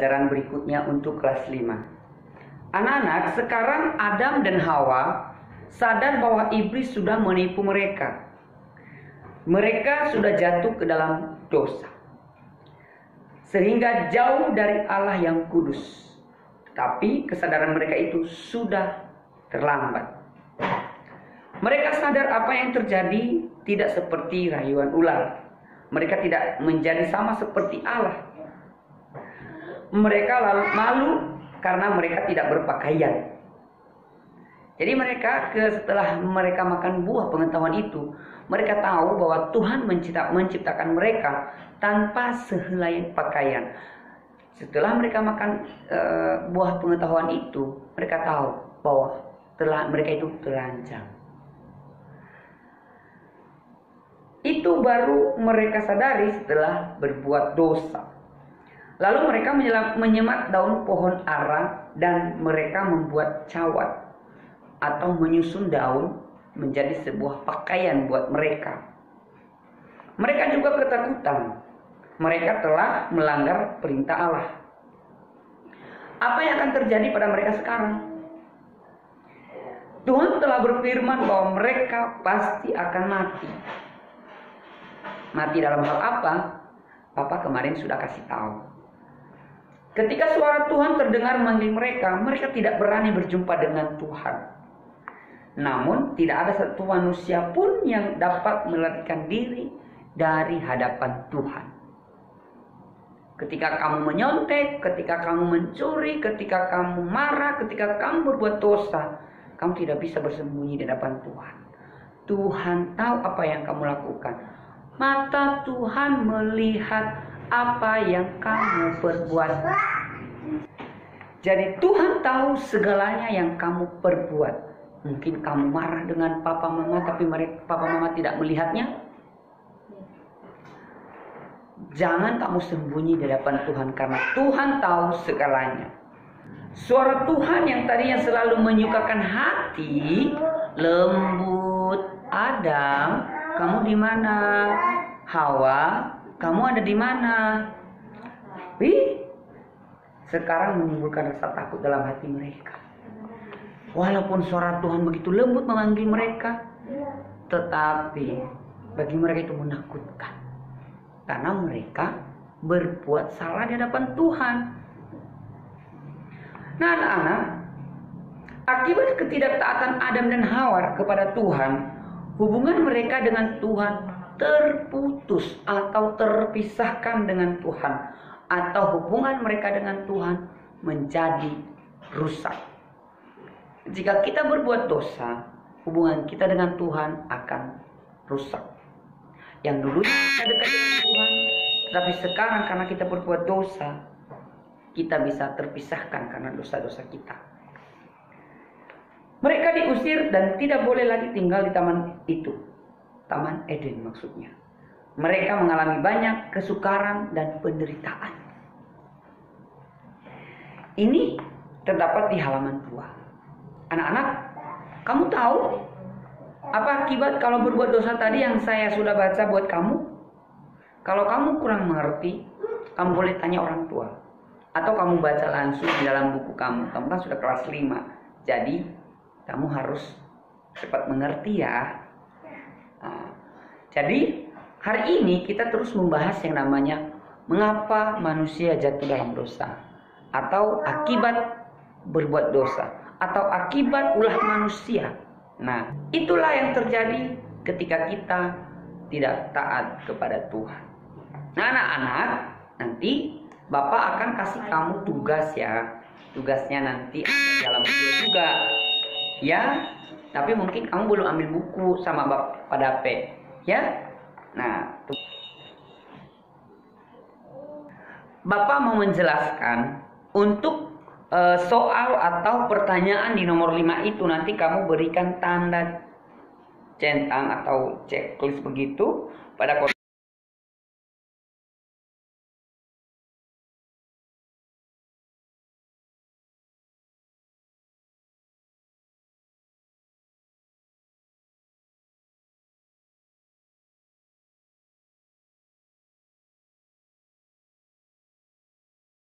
pelajaran berikutnya untuk kelas 5. Anak-anak, sekarang Adam dan Hawa sadar bahwa iblis sudah menipu mereka. Mereka sudah jatuh ke dalam dosa, sehingga jauh dari Allah yang kudus. Tapi kesadaran mereka itu sudah terlambat. Mereka sadar apa yang terjadi tidak seperti rayuan ular. Mereka tidak menjadi sama seperti Allah. Mereka lalu malu karena mereka tidak berpakaian. Jadi mereka setelah mereka makan buah pengetahuan itu, mereka tahu bahwa Tuhan menciptakan mereka tanpa sehelai pakaian. Setelah mereka makan buah pengetahuan itu, mereka tahu bahwa mereka itu terancam. Itu baru mereka sadari setelah berbuat dosa. Lalu mereka menyemat daun pohon ara dan mereka membuat cawat atau menyusun daun menjadi sebuah pakaian buat mereka. Mereka juga ketakutan. Mereka telah melanggar perintah Allah. Apa yang akan terjadi pada mereka sekarang? Tuhan telah berfirman bahwa mereka pasti akan mati. Mati dalam hal apa? Papa kemarin sudah kasih tahu. Ketika suara Tuhan terdengar memanggil mereka, mereka tidak berani berjumpa dengan Tuhan. Namun, tidak ada satu manusia pun yang dapat melarikan diri dari hadapan Tuhan. Ketika kamu menyontek, ketika kamu mencuri, ketika kamu marah, ketika kamu berbuat dosa, kamu tidak bisa bersembunyi di hadapan Tuhan. Tuhan tahu apa yang kamu lakukan. Mata Tuhan melihat apa yang kamu perbuat. Jadi Tuhan tahu segalanya yang kamu perbuat. Mungkin kamu marah dengan papa mama, tapi papa mama tidak melihatnya. Jangan kamu sembunyi di hadapan Tuhan, karena Tuhan tahu segalanya. Suara Tuhan yang tadinya selalu menyukakan hati, lembut, Adam, kamu di mana? Hawa, kamu ada di mana? Sekarang menimbulkan rasa takut dalam hati mereka. Walaupun suara Tuhan begitu lembut memanggil mereka, tetapi bagi mereka itu menakutkan. Karena mereka berbuat salah di hadapan Tuhan. Nah anak-anak, akibat ketidaktaatan Adam dan Hawa kepada Tuhan, hubungan mereka dengan Tuhan terputus atau terpisahkan dengan Tuhan, atau hubungan mereka dengan Tuhan menjadi rusak. Jika kita berbuat dosa, hubungan kita dengan Tuhan akan rusak. Yang dulu kita dekat dengan Tuhan, tapi sekarang karena kita berbuat dosa, kita bisa terpisahkan karena dosa-dosa kita. Mereka diusir dan tidak boleh lagi tinggal di taman itu. Taman Eden maksudnya. Mereka mengalami banyak kesukaran dan penderitaan. Ini terdapat di halaman 2. Anak-anak, kamu tahu apa akibat kalau berbuat dosa tadi yang saya sudah baca buat kamu? Kalau kamu kurang mengerti, kamu boleh tanya orang tua. Atau kamu baca langsung di dalam buku kamu. Kamu kan sudah kelas 5. Jadi, kamu harus cepat mengerti ya. Jadi hari ini kita terus membahas yang namanya mengapa manusia jatuh dalam dosa, atau akibat berbuat dosa, atau akibat ulah manusia. Nah, itulah yang terjadi ketika kita tidak taat kepada Tuhan. Nah anak-anak, nanti Bapak akan kasih kamu tugas ya. Tugasnya nanti ada dalam video juga ya. Tapi mungkin kamu belum ambil buku sama Bapak Dape ya. Nah, Bapak mau menjelaskan untuk soal atau pertanyaan di nomor 5 itu nanti kamu berikan tanda centang atau checklist begitu pada